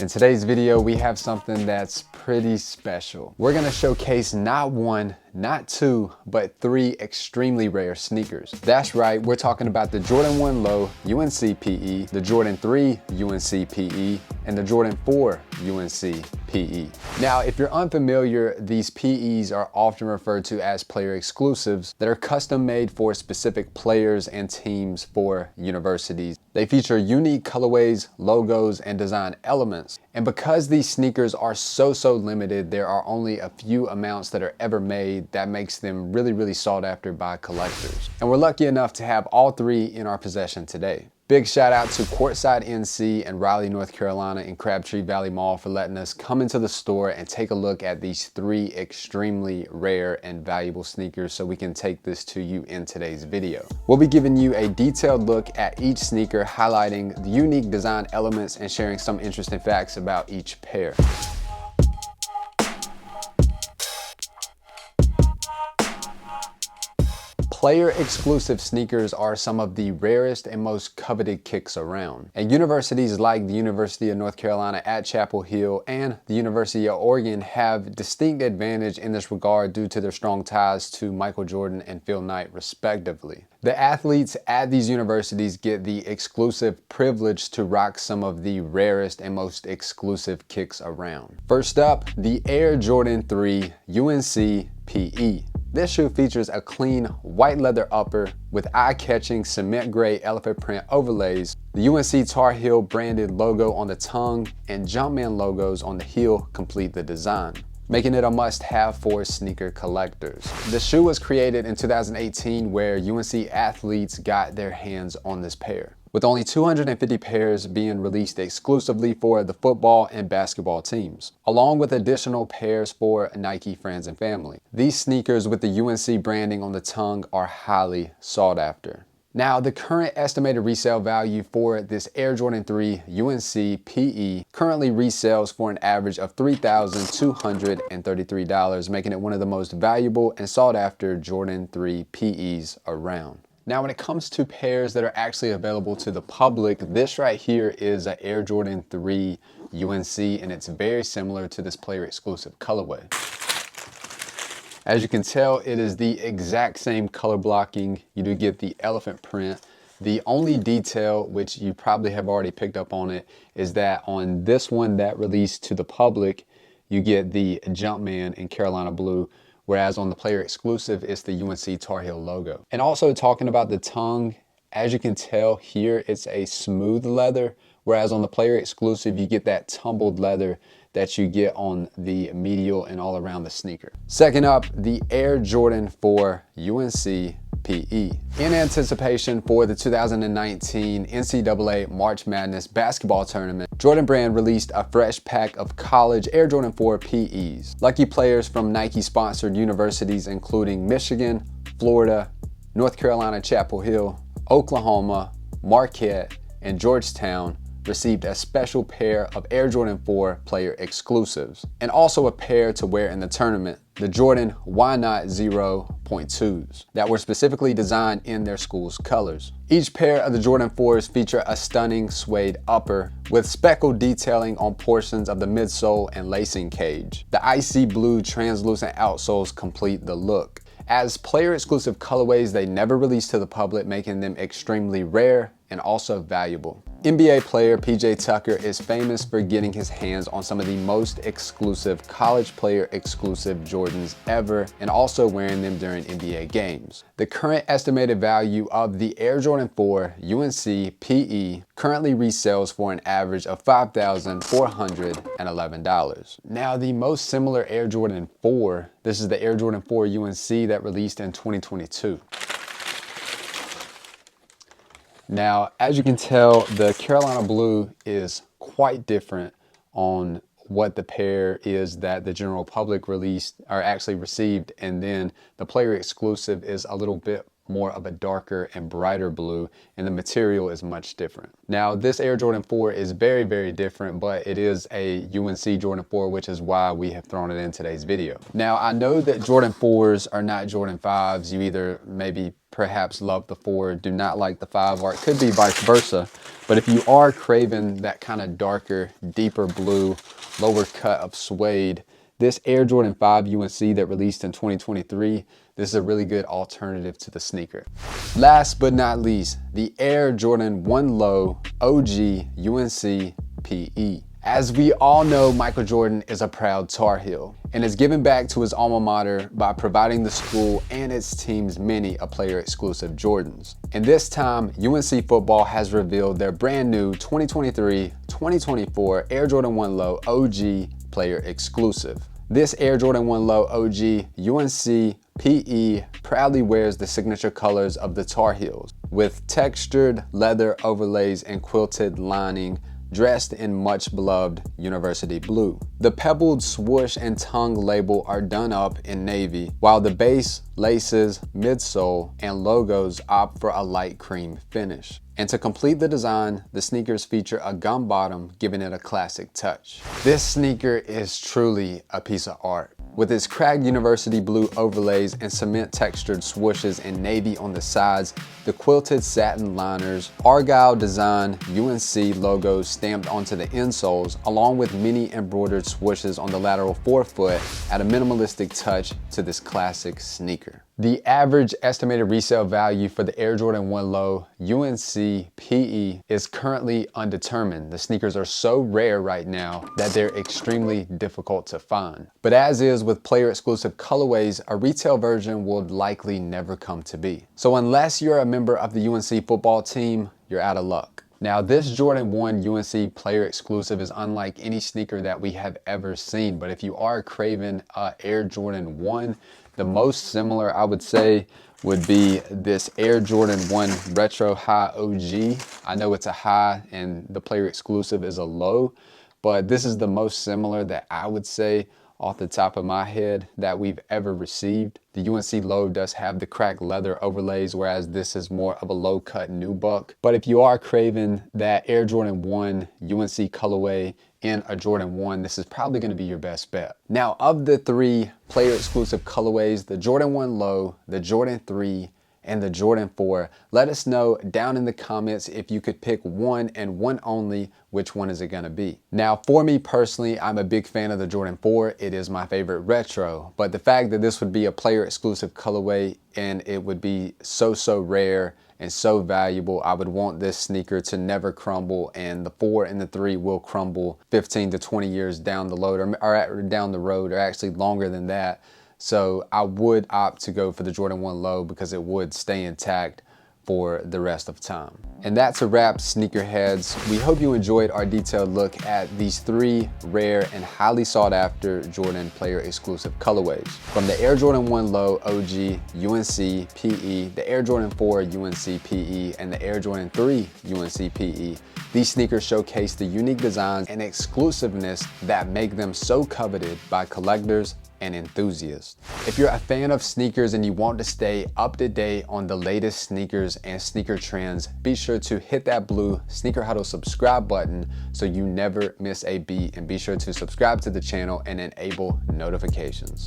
In today's video, we have something that's pretty special. We're gonna showcase not one, not two, but three extremely rare sneakers. That's right, we're talking about the Jordan 1 Low UNC PE, the Jordan 3 UNC PE, and the Jordan 4 UNC PE. Now, if you're unfamiliar, these PEs are often referred to as player exclusives that are custom made for specific players and teams for universities. They feature unique colorways, logos, and design elements. And because these sneakers are so limited, there are only a few amounts that are ever made. That makes them really sought after by collectors. And we're lucky enough to have all three in our possession today. Big shout out to Courtside NC and Raleigh, North Carolina and Crabtree Valley Mall for letting us come into the store and take a look at these three extremely rare and valuable sneakers so we can take this to you in today's video. We'll be giving you a detailed look at each sneaker, highlighting the unique design elements and sharing some interesting facts about each pair. Player exclusive sneakers are some of the rarest and most coveted kicks around. And universities like the University of North Carolina at Chapel Hill and the University of Oregon have distinct advantage in this regard due to their strong ties to Michael Jordan and Phil Knight respectively. The athletes at these universities get the exclusive privilege to rock some of the rarest and most exclusive kicks around. First up, the Air Jordan 3 UNC PE. This shoe features a clean white leather upper with eye-catching cement gray elephant print overlays, the UNC Tar Heel branded logo on the tongue, and Jumpman logos on the heel complete the design, making it a must-have for sneaker collectors. The shoe was created in 2018 where UNC athletes got their hands on this pair, with only 250 pairs being released exclusively for the football and basketball teams, along with additional pairs for Nike friends and family. These sneakers with the UNC branding on the tongue are highly sought after. Now, the current estimated resale value for this Air Jordan 3 UNC PE currently resells for an average of $3,233, making it one of the most valuable and sought after Jordan 3 PEs around. Now, when it comes to pairs that are actually available to the public, this right here is an Air Jordan 3 UNC, and it's very similar to this player exclusive colorway. As you can tell, it is the exact same color blocking. You do get the elephant print. The only detail, which you probably have already picked up on it, is that on this one that released to the public, you get the Jumpman in Carolina blue, whereas on the player exclusive, it's the UNC Tar Heel logo. And also talking about the tongue, as you can tell here, it's a smooth leather, whereas on the player exclusive, you get that tumbled leather that you get on the medial and all around the sneaker. Second up, the Air Jordan 4 UNC PE. In anticipation for the 2019 NCAA March Madness basketball tournament, Jordan Brand released a fresh pack of college Air Jordan 4 PEs. Lucky players from Nike-sponsored universities including Michigan, Florida, North Carolina Chapel Hill, Oklahoma, Marquette, and Georgetown received a special pair of Air Jordan 4 player exclusives, and also a pair to wear in the tournament, the Jordan Why Not 0.2s, that were specifically designed in their school's colors. Each pair of the Jordan 4s feature a stunning suede upper with speckled detailing on portions of the midsole and lacing cage. The icy blue translucent outsoles complete the look. As player exclusive colorways, they never release to the public, making them extremely rare and also valuable. NBA player PJ Tucker is famous for getting his hands on some of the most exclusive college player exclusive Jordans ever, and also wearing them during NBA games. The current estimated value of the Air Jordan 4 UNC PE currently resells for an average of $5,411. Now, the most similar Air Jordan 4, this is the Air Jordan 4 UNC that released in 2022. Now, as you can tell, the Carolina blue is quite different on what the pair is that the general public released or actually received, and then the player exclusive is a little bit more of a darker and brighter blue, and the material is much different. Now, this Air Jordan 4 is very, very different, but it is a UNC Jordan 4, which is why we have thrown it in today's video. Now, I know that Jordan 4s are not Jordan 5s. You either maybe perhaps love the 4, do not like the 5, or it could be vice versa. But if you are craving that kind of darker, deeper blue, lower cut of suede, this Air Jordan 5 UNC that released in 2023, this is a really good alternative to the sneaker. Last but not least, the Air Jordan 1 Low OG UNC PE. As we all know, Michael Jordan is a proud Tar Heel and is giving back to his alma mater by providing the school and its teams many a player exclusive Jordans. And this time, UNC football has revealed their brand new 2023-2024 Air Jordan 1 Low OG player exclusive. This Air Jordan 1 Low OG UNC PE proudly wears the signature colors of the Tar Heels with textured leather overlays and quilted lining, dressed in much beloved university blue. The pebbled swoosh and tongue label are done up in navy, while the base, laces, midsole, and logos opt for a light cream finish. And to complete the design, the sneakers feature a gum bottom, giving it a classic touch. This sneaker is truly a piece of art. With its cracked university blue overlays and cement textured swooshes in navy on the sides, the quilted satin liners, Argyle design UNC logos stamped onto the insoles, along with many embroidered swooshes on the lateral forefoot, add a minimalistic touch to this classic sneaker. The average estimated resale value for the Air Jordan 1 Low UNC PE is currently undetermined. The sneakers are so rare right now that they're extremely difficult to find. But as is with player exclusive colorways, a retail version will likely never come to be. So unless you're a member of the UNC football team, you're out of luck. Now, this Jordan 1 UNC player exclusive is unlike any sneaker that we have ever seen. But if you are craving Air Jordan 1, the most similar, I would say, would be this Air Jordan 1 Retro High OG. I know it's a high and the player exclusive is a low, but this is the most similar that I would say off the top of my head that we've ever received. The UNC Low does have the cracked leather overlays, whereas this is more of a low cut nubuck. But if you are craving that Air Jordan 1 UNC colorway in a Jordan 1, this is probably going to be your best bet. Now, of the 3 player exclusive colorways, the Jordan 1 Low, the Jordan 3, and the Jordan 4, let us know down in the comments if you could pick one and one only, which one is it gonna be? Now, for me personally, I'm a big fan of the Jordan 4. It is my favorite retro, but the fact that this would be a player exclusive colorway and it would be so rare and so valuable, I would want this sneaker to never crumble, and the 4 and the 3 will crumble 15 to 20 years down the road, or actually longer than that. So I would opt to go for the Jordan 1 Low because it would stay intact for the rest of time. And that's a wrap, sneakerheads. We hope you enjoyed our detailed look at these 3 rare and highly sought after Jordan player exclusive colorways. From the Air Jordan 1 Low OG UNC PE, the Air Jordan 4 UNC PE, and the Air Jordan 3 UNC PE, these sneakers showcase the unique designs and exclusiveness that make them so coveted by collectors and enthusiasts. If you're a fan of sneakers and you want to stay up to date on the latest sneakers and sneaker trends, be sure to hit that blue Sneaker Huddle subscribe button so you never miss a beat, and be sure to subscribe to the channel and enable notifications.